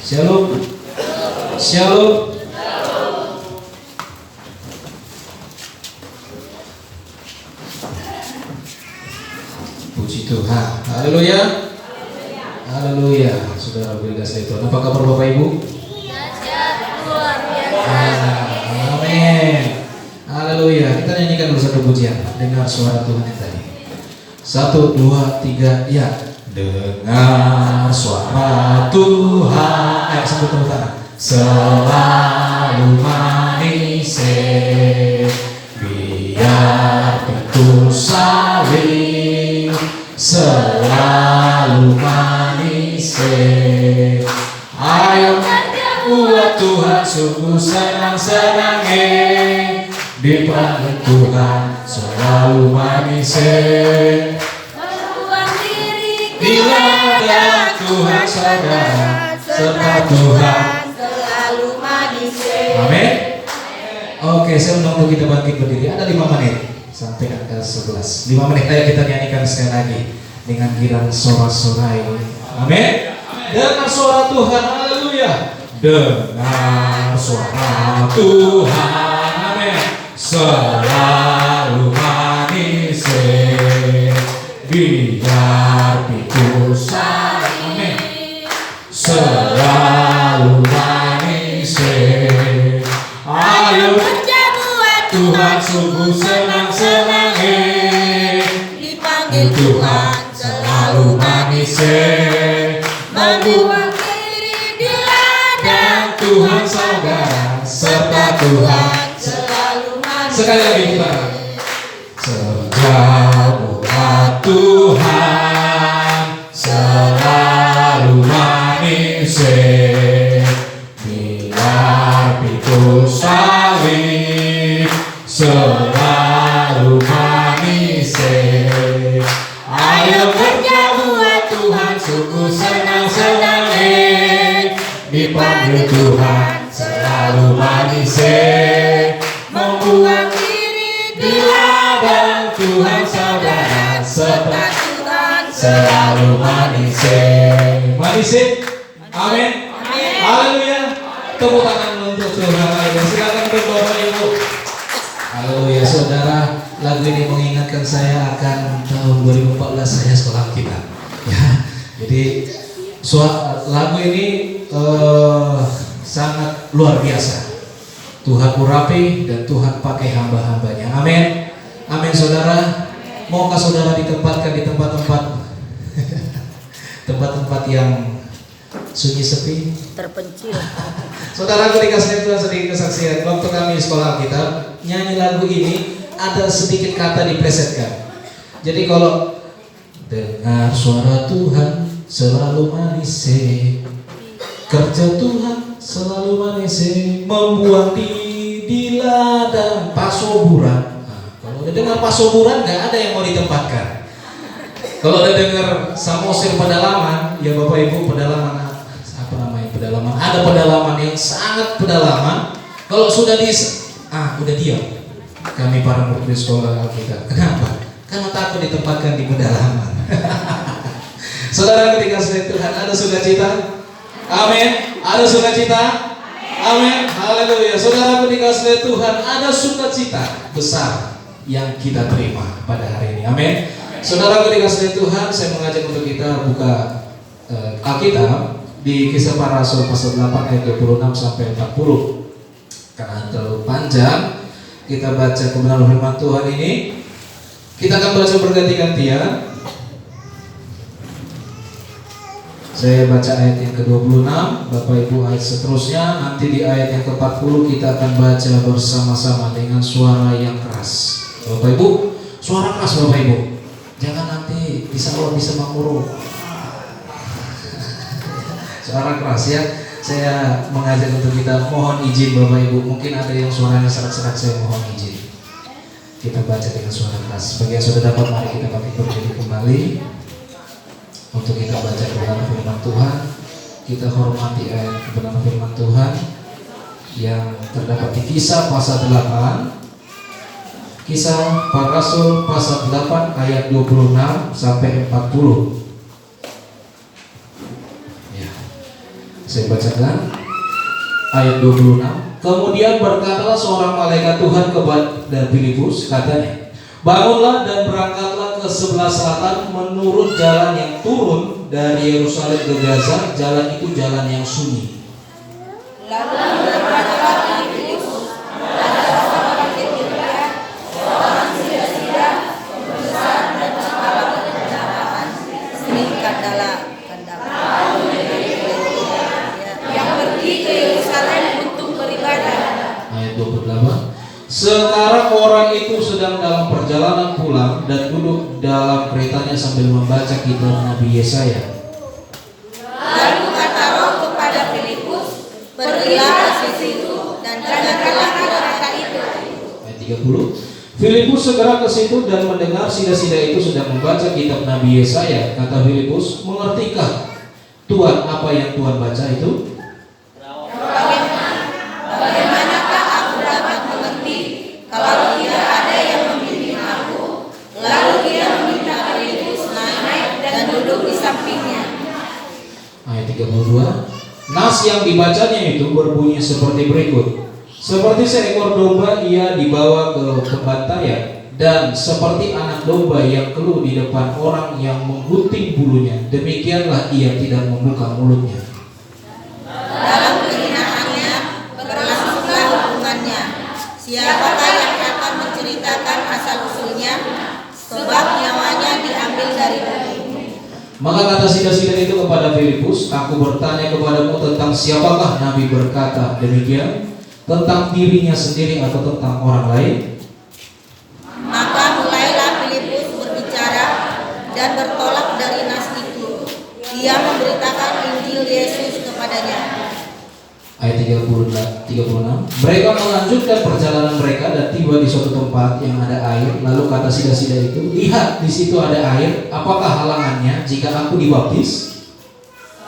Shalom. Shalom. Puji Tuhan. Haleluya. Haleluya. Saudara beri kasih Tuhan. Apa kabar Bapak Ibu? Luar biasa. Amin. Haleluya. Kita nyanyikan dulu satu pujian. Dengar suara Tuhan yang tadi. 1, 2, 3, ya. Dengar suara Tuhan. Sambil tepuk tangan. Selalu manis, biar betul saling. Selalu manis, ayo buat Tuhan sungguh senang-senang, dipanggil Tuhan selalu manis. Membuang diri Di ladang Tuhan saudara, serta Tuhan selalu manis. Amin. Oke, saya undang untuk kita bangkit berdiri. Ada 5 menit sampai angka 11. 5 menit ayo kita nyanyikan sekali lagi dengan girang sorak-sorai. Amin. Dengar suara Tuhan. Haleluya. Dengar suara Tuhan. Amin. Selalu manis, biar pikul amin. Selalu manis, ayo Buat Tuhan sungguh senang-senang, dipanggil Tuhan selalu manis, membuang diri di ladang Tuhan saudara, serta Tuhan selalu manis. sekali lagi kita sejauh Tuhan selalu manis, biar pikul salib selalu manis. Ayo kerja buat Tuhan sungguh senang-senang, dipanggil Tuhan selalu manis, membuang diri di ladang Tuhan saudara, serta Tuhan selalu manis. Manis. Amin. Haleluya. Tepuk tangan untuk Tuhan. Silakan untuk Bapak Ibu. Haleluya saudara. Lagu ini mengingatkan saya akan tahun 2014 saya sekolah kita. Ya. Jadi lagu ini sangat luar biasa. Tuhan urapi dan Tuhan pakai hamba-hambanya. Amin. Amin saudara. Maukah saudara ditempatkan di tempat-tempat tempat-tempat yang sunyi sepi? terpencil. Saudara, aku dikasih Tuhan sedikit kesaksian. Waktu kami sekolah Alkitab nyanyi lagu ini, ada sedikit kata diplesetkan. Jadi kalau dengar suara Tuhan selalu manis, kerja Tuhan selalu manis, membuang di ladang pasoburan. Kalau udah dengar pasoburan nggak ada yang mau ditempatkan. Kalau udah dengar Samosir pedalaman, ya Bapak Ibu pedalaman apa namanya pedalaman? Ada pedalaman yang sangat pedalaman. Kalau sudah udah diam. Kami para murid di sekolah kita. Kenapa? Karena takut ditempatkan di pedalaman. Saudara ketika Tuhan ada sukacita. Amin. Ada sukacita. Amin. Haleluya. Saudara ketika Tuhan ada sukacita besar yang kita terima pada hari ini. Amin. Saudara ketika Tuhan, saya mengajak untuk kita buka Alkitab di Kisah Para Rasul pasal 8 ayat 26 sampai 40. Karena terlalu panjang, kita baca kebenaran firman Tuhan ini. Kita akan baca berganti-gantian. Saya baca ayat yang ke-26, Bapak Ibu ayat seterusnya. Nanti di ayat yang ke-40 kita akan baca bersama-sama dengan suara yang keras. Bapak Ibu, suara keras Bapak Ibu. Jangan nanti bisa makmur. Suara keras ya. Saya mengajak untuk kita mohon izin Bapak Ibu. Mungkin ada yang suaranya serak-serak, saya mohon izin. Kita baca dengan suara keras. Bagi yang sudah dapat, mari kita bangkit berdiri kembali untuk kita baca kebenaran firman Tuhan. Kita hormati ayat kebenaran firman Tuhan yang terdapat di Kisah pasal 8. Kisah Para Rasul pasal 8 ayat 26 sampai 40. Ya. Saya bacakan ayat 26. Kemudian berkatalah seorang malaikat Tuhan kepada Filipus, katanya, bangunlah dan berangkatlah ke sebelah selatan menurut jalan yang turun dari Yerusalem ke Gaza. Jalan itu jalan yang sunyi. Lalu berkatalah Filipus, ada seorang Etiopia, seorang sida-sida, besar dan kepala kedatangan, Sri Kandala, yang pergi ke Yerusalem untuk beribadah. Ayat 28. Sekarang orang itu sedang dalam perjalanan pulang dan duduk dalam keretanya sambil membaca kitab Nabi Yesaya. Lalu kata Roh kepada Filipus, pergilah ke situ dan dengarlah kata itu. Ayat 30. Filipus segera ke situ dan mendengar sida-sida itu sedang membaca kitab Nabi Yesaya. Kata Filipus, mengertikah Tuhan apa yang Tuhan baca itu? Bagaimanakah aku dapat mengerti kalau tidak ada yang membimbing aku? Lalu dia meminta Filipus naik dan duduk di sampingnya. Ayat 32. Nas yang dibacanya itu berbunyi seperti berikut. Seperti seekor domba ia dibawa ke pembantaian, dan seperti anak domba yang keluh di depan orang yang menggunting bulunya, demikianlah ia tidak membuka mulutnya. Dalam kehinaannya berlangsunglah hukumannya. Siapakah yang akan menceritakan asal-usulnya? Sebab nyawanya diambil dari bumi. Maka kata sida-sida itu kepada Filipus, aku bertanya kepadamu tentang siapakah Nabi berkata demikian? Tentang dirinya sendiri atau tentang orang lain? Maka mulailah Filipus berbicara dan bertolak dari nas itu. Ia memberitakan Injil Yesus kepadanya. Ayat 36. Mereka melanjutkan perjalanan mereka dan tiba di suatu tempat yang ada air. Lalu kata sida-sida itu, lihat di situ ada air. Apakah halangannya jika aku dibaptis?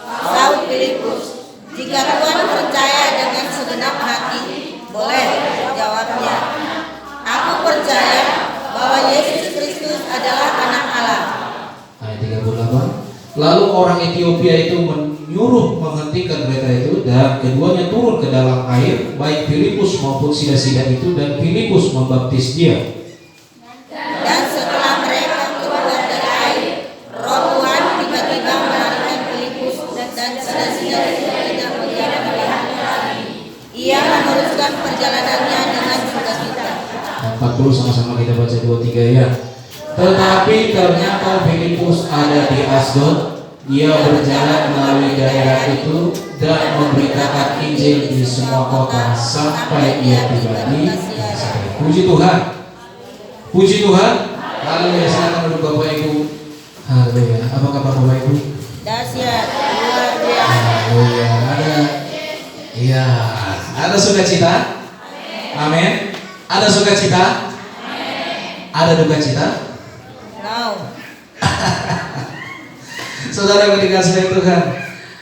Saud Filipus, jika Tuhan percaya dengan segenap hati, boleh, jawabnya. Aku percaya bahwa Yesus Kristus adalah anak Allah. Ayat 38. Lalu orang Ethiopia itu menyuruh menghentikan kereta itu, dan keduanya turun ke dalam air, baik Filipus maupun sida-sida itu, dan Filipus membaptis dia. Dan setelah mereka keluar dari air, Roh Tuhan tiba-tiba melarikan Filipus dan sida-sida itu tidak menjadi melihat lagi. Ia meneruskan perjalanannya dengan sukacita. 40 sama-sama kita baca 2-3 ya. Tetapi ternyata Filipus ada di Asdod. Ia berjalan melalui daerah itu dan memberitakan Injil di semua kota sampai ia tiba di Yerusalem. Puji Tuhan. Puji Tuhan. Haleluya. Silakan duduk Bapak Ibu. Haleluya. Apa kabar Bapak Ibu? Dahsyat, luar biasa. Haleluya. Iya, ada sukacita. Amin. Ada sukacita. Ada duka cita. No. Saudara yang dikasihi Tuhan,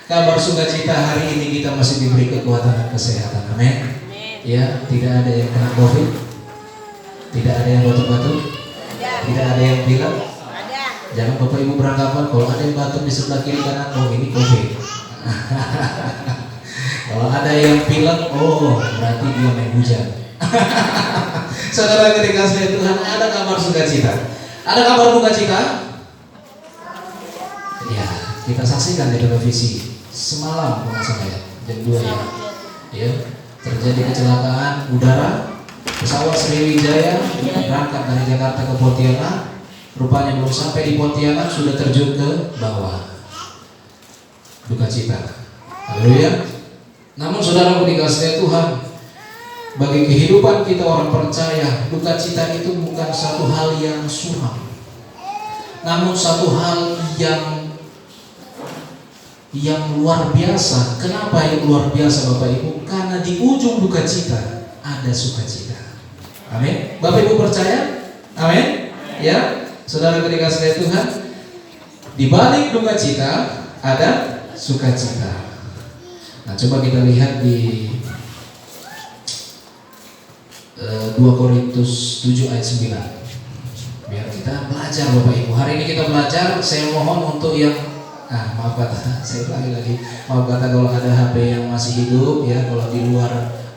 kabar sukacita hari ini kita masih diberi kekuatan dan kesehatan. Amin. Ya, tidak ada yang kena COVID, tidak ada yang batuk-batuk, tidak ada yang pilek. Jangan Bapak Ibu beranggapan kalau ada yang batuk di sebelah kiri kanan, oh ini COVID. Kalau ada yang pilek, oh berarti dia main hujan. Saudara yang dikasihi Tuhan, ada kabar sukacita, ada kabar duka cita. Ya, kita saksikan di televisi semalam kalau saya jam 2 ya, terjadi kecelakaan udara pesawat Sriwijaya berangkat dari Jakarta ke Pontianak. Rupanya belum sampai di Pontianak sudah terjun ke bawah. Duka cita. Haleluya. Namun saudara dikasihi Tuhan, bagi kehidupan kita orang percaya, duka cita itu bukan satu hal yang suram, namun satu hal yang luar biasa. Kenapa yang luar biasa Bapak Ibu? Karena di ujung duka cita ada sukacita. Amin. Bapak Ibu percaya? Amin. Ya, saudara dikasihi Tuhan, di balik duka cita ada sukacita. Nah, coba kita lihat di 2 Korintus 7 ayat 9. Biar kita belajar Bapak Ibu. Hari ini kita belajar, saya mohon untuk yang Maaf kata, saya ulangi lagi. Maaf kata kalau ada HP yang masih hidup ya, kalau di luar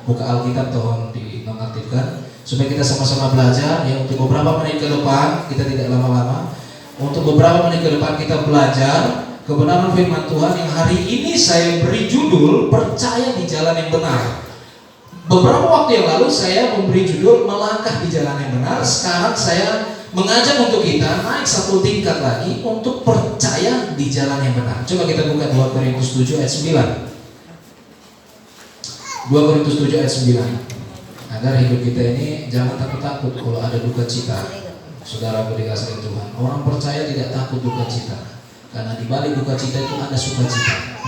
buka Alkitab tolong dinonaktifkan supaya kita sama-sama belajar ya. Untuk beberapa menit ke depan, kita tidak lama-lama. Untuk beberapa menit ke depan kita belajar kebenaran firman Tuhan yang hari ini saya beri judul percaya di jalan yang benar. Beberapa waktu yang lalu saya memberi judul melangkah di jalan yang benar. Sekarang saya mengajak untuk kita naik satu tingkat lagi untuk percaya di jalan yang benar. Coba kita buka 2 Korintus 7 ayat 9. 2 Korintus 7 ayat 9. Agar hidup kita ini jangan takut-takut kalau ada duka cita. Saudara dikasihi Tuhan, orang percaya tidak takut duka cita, karena di balik duka cita itu ada sukacita.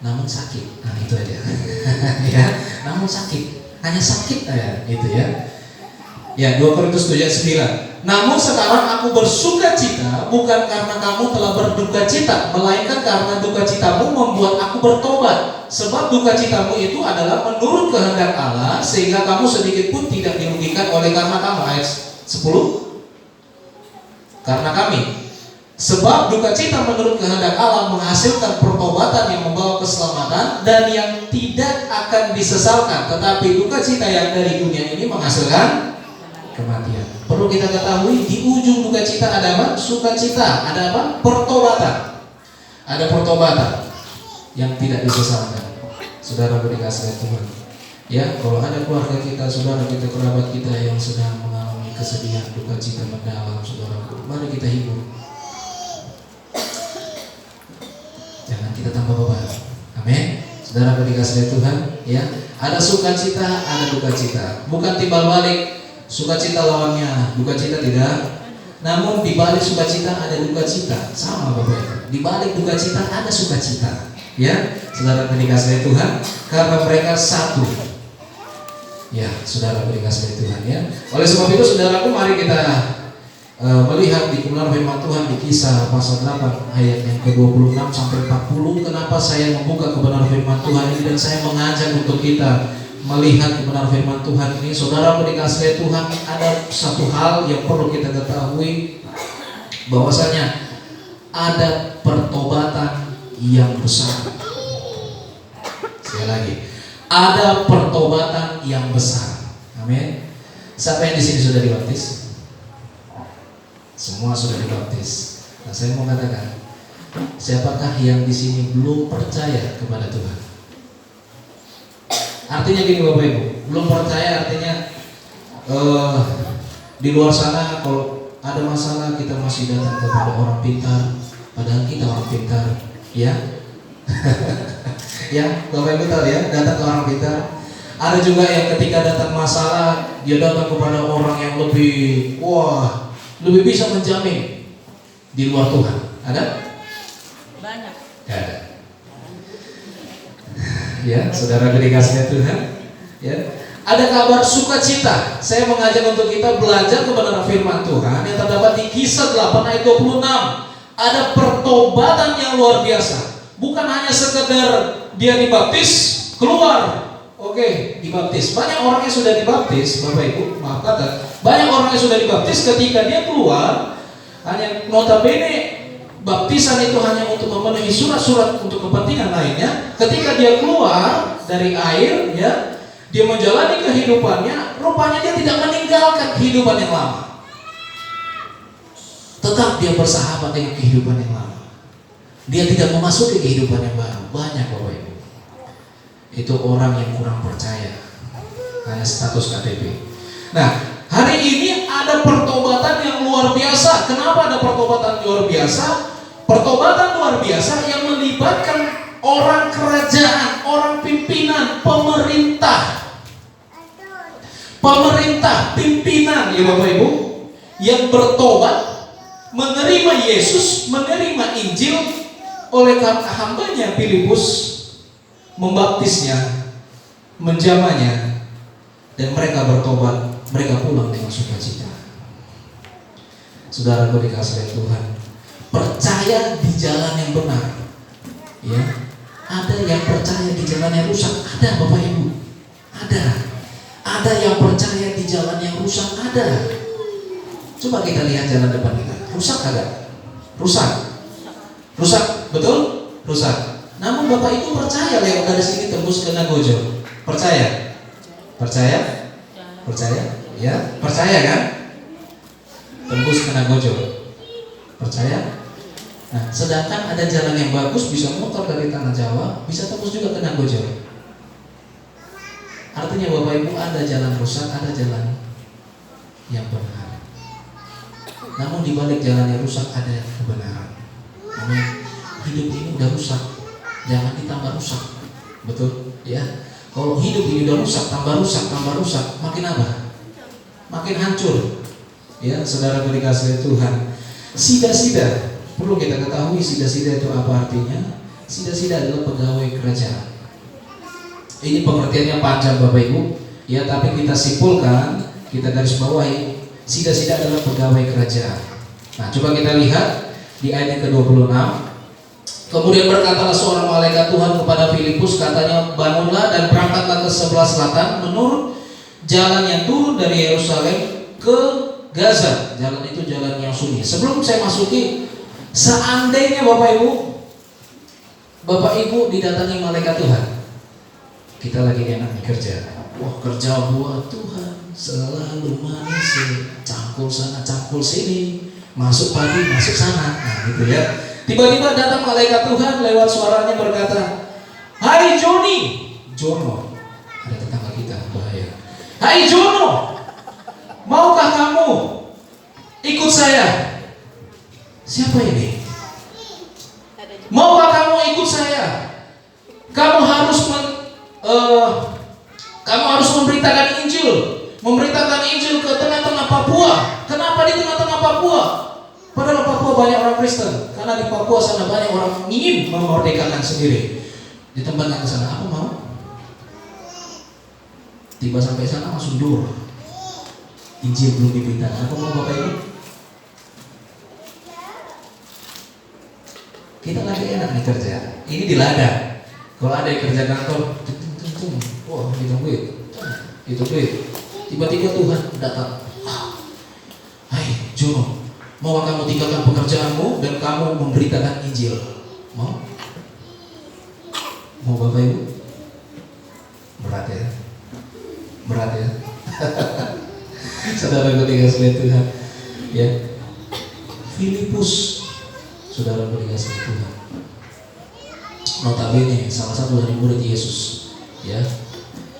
Namun sakit, nah itu aja. Ya, namun sakit, hanya sakit aja, itu ya. Ya, 2 Korintus 7 ayat 9. Namun sekarang aku bersuka cita bukan karena kamu telah berduka cita, melainkan karena duka citamu membuat aku bertobat. Sebab duka citamu itu adalah menurut kehendak Allah, sehingga kamu sedikit pun tidak dirugikan oleh karena kamu. Ayat 10. Karena kami, sebab duka cita menurut kehendak Allah menghasilkan pertobatan yang membawa keselamatan dan yang tidak akan disesalkan. Tetapi duka cita yang dari dunia ini menghasilkan kematian. Perlu kita ketahui di ujung duka cita ada apa? Sukacita. Ada apa? Pertobatan. Ada pertobatan yang tidak disesalkan. Saudara dikasihi Tuhan. Ya, kalau ada keluarga kita, saudara kita, kerabat kita yang sedang mengalami kesedihan, duka cita mendalam, saudara, mari kita hibur. Jangan kita tambah beban. Amin. Saudara dikasihi Tuhan, ya. Ada sukacita, ada duka cita. Bukan timbal balik. Sukacita lawannya duka cita tidak. Namun di balik sukacita ada duka cita. Sama Bapak Ibu. Di balik duka cita ada sukacita. Ya, saudara dikasihi Tuhan, karena mereka satu. Ya, saudara dikasihi Tuhan ya. Oleh sebab itu saudaraku, mari kita melihat di kebenaran firman Tuhan di Kisah pasal 8 ayat yang ke-26 sampai 40. Kenapa saya membuka kebenaran firman Tuhan ini dan saya mengajak untuk kita melihat kebenaran firman Tuhan ini. Saudara dikasihi Tuhan, ada satu hal yang perlu kita ketahui, bahwasanya ada pertobatan yang besar. Sekali lagi, ada pertobatan yang besar. Amin. Siapa yang di sini sudah dibaptis? Semua sudah dibaptis. Nah, saya mau katakan, siapakah yang di sini belum percaya kepada Tuhan? Artinya gini Bapak Ibu, belum percaya artinya di luar sana kalau ada masalah kita masih datang kepada orang pintar, padahal kita orang pintar, ya. Ya, Bapak Ibu tahu ya, datang ke orang pintar. Ada juga yang ketika datang masalah dia datang kepada orang yang lebih bisa menjamin di luar Tuhan. Ada? Banyak. Gak ada. Ya, saudara dikasihi Tuhan. Ya, ada kabar sukacita. Saya mengajak untuk kita belajar kebenaran firman Tuhan yang terdapat di Kisah 8 ayat 26. Ada pertobatan yang luar biasa. Bukan hanya sekedar dia dibaptis keluar. Oke, dibaptis. Banyak orang yang sudah dibaptis, Bapak Ibu, maaf kata, banyak orang yang sudah dibaptis ketika dia keluar, hanya notabene baptisan itu hanya untuk memenuhi surat-surat untuk kepentingan lainnya. Ketika dia keluar dari air, ya, dia menjalani kehidupannya, rupanya dia tidak meninggalkan kehidupan yang lama. Tetap dia bersahabat dengan kehidupan yang lama. Dia tidak memasuki kehidupan yang baru. Banyak Bapak Ibu. Itu orang yang kurang percaya, hanya status KTP. Nah, hari ini ada pertobatan yang luar biasa. Kenapa ada pertobatan luar biasa? Pertobatan luar biasa yang melibatkan orang kerajaan, orang pimpinan, pemerintah, pimpinan, ya Bapak Ibu, yang bertobat, menerima Yesus, menerima Injil, oleh karena hambanya Filipus membaptisnya, menjamahnya, dan mereka bertobat, mereka pulang dengan sukacita. Saudara dikasihi Tuhan, percaya di jalan yang benar. Ya, ada yang percaya di jalan yang rusak, ada Bapak Ibu, ada. Ada yang percaya di jalan yang rusak, ada. Coba kita lihat jalan depan kita, rusak ada, rusak. Rusak, betul? Rusak. Namun Bapak Ibu percaya lewat garis ini tembus ke Nagojo? Percaya? Percaya? Percaya? Ya, percaya kan? Tembus ke Nagojo. Percaya? Nah, sedangkan ada jalan yang bagus bisa muter dari Tanah Jawa, bisa tembus juga ke Nagojo. Artinya Bapak Ibu ada jalan rusak, ada jalan yang benar. Namun di balik jalan yang rusak ada kebenaran. Amin. Hidup ini udah rusak, jangan ditambah rusak. Betul? Ya. Kalau hidup ini udah rusak, tambah rusak, makin apa? Makin hancur. Ya, saudara dikasihi Tuhan. Sida-sida, perlu kita ketahui sida-sida itu apa artinya? Sida-sida adalah pegawai kerajaan. Ini pengertiannya panjang Bapak Ibu. Ya, tapi kita simpulkan, kita garis bawahi, sida-sida adalah pegawai kerajaan. Nah, coba kita lihat di ayat yang ke-26. Kemudian berkatalah seorang malaikat Tuhan kepada Filipus, katanya, bangunlah dan berangkatlah ke sebelah selatan menurut jalan yang turun dari Yerusalem ke Gaza. Jalan itu jalan yang sunyi. Sebelum saya masuki, seandainya Bapak Ibu didatangi malaikat Tuhan, kita lagi enak kerja. Wah, kerja buat Tuhan selalu manis, cangkul sana cangkul sini, masuk pagi masuk sana. Nah, gitu ya. Tiba-tiba datang malaikat Tuhan lewat suaranya berkata, "Hai Jono, ada tetangga kita, bahaya. Hai Jono, maukah kamu ikut saya?" Siapa ini? Maukah kamu ikut saya? Kamu harus memberitakan Injil ke tengah-tengah Papua. Kenapa di tengah-tengah Papua? Padahal Papua banyak orang Kristen, karena di Papua sana banyak orang ingin memerdekakan sendiri. Ditembakkan ke sana, apa mau? Tiba sampai sana langsung dur. Injil belum diberitakan. Apa mau Bapak Ibu? Kita lagi enak nih kerja. Ini di ladang. Kalau ada yang kerja kantor, wah itu duit. Tiba-tiba Tuhan datang. Hai Jono, mau kamu tinggalkan pekerjaanmu dan kamu memberitakan Injil? Mau? Mau Bapak Ibu? Berat ya. Saudara dikasihi Tuhan. Ya. Filipus, saudara dikasihi Tuhan. Notabene salah satu dari murid Yesus, ya,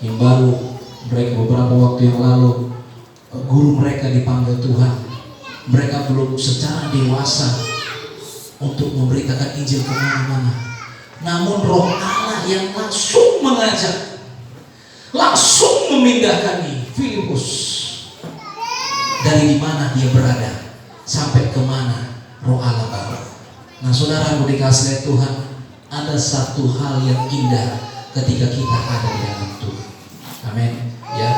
yang baru mereka beberapa waktu yang lalu guru mereka dipanggil Tuhan. Mereka belum secara dewasa untuk memberitakan Injil kemana-mana. Namun Roh Allah yang langsung mengajak, langsung memindahkan Filipus dari di mana dia berada sampai kemana Roh Allah bawa. Nah, saudara dikasihi Tuhan, ada satu hal yang indah ketika kita ada di dalam Tuhan. Amin. Ya,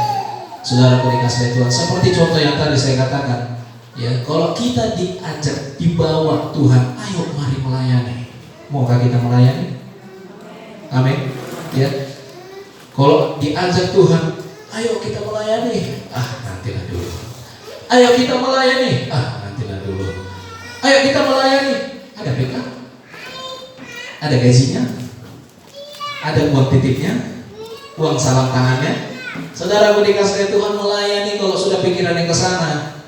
saudara dikasihi Tuhan. Seperti contoh yang tadi saya katakan, ya, kalau kita diajak, dibawa Tuhan, ayo mari melayani. Maukah kita melayani? Amin. Ya. Kalau diajak Tuhan, ayo kita melayani. Nantilah dulu. Ayo kita melayani. Nantilah dulu. Ayo kita melayani. Ada PK? Ada gajinya? Ada uang titipnya? Uang salam tangannya? Saudara dikasihi Tuhan, melayani kalau sudah pikirannya ke sana,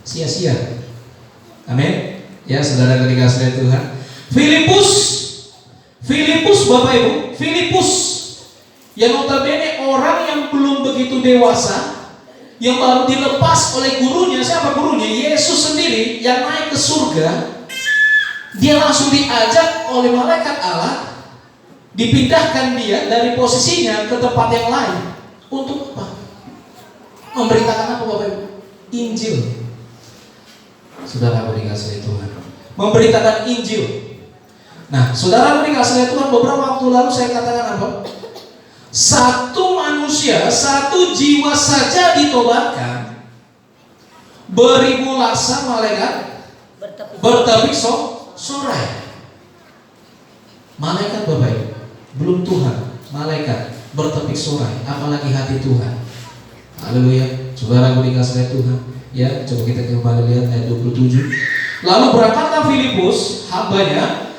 sia-sia. Amin. Ya, saudara dikasihi Tuhan. Filipus Bapak Ibu, Filipus yang notabene orang yang belum begitu dewasa, yang baru dilepas oleh gurunya. Siapa gurunya? Yesus sendiri yang naik ke surga. Dia langsung diajak oleh malaikat Allah, dipindahkan dia dari posisinya ke tempat yang lain. Untuk apa? Memberitakan apa Bapak Ibu? Injil. Saudara dikasihi Tuhan, memberitakan Injil. Nah, saudara dikasihi Tuhan, beberapa waktu lalu saya katakan apa? Satu manusia, satu jiwa saja ditobatkan, beribu laksa malaikat bertepik sorai. Malaikat Bapak Ibu, belum Tuhan, malaikat bertepik sorai, apalagi hati Tuhan. Haleluya. Saudara dikasihi Tuhan. Ya, coba kita kembali lihat ayat 27. Lalu berangkatlah Filipus, hambanya,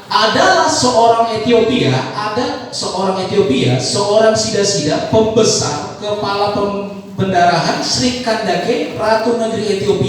adalah seorang Etiopia, seorang sida-sida, pembesar, kepala pembendarahan Sri Kandake, ratu negeri Ethiopia.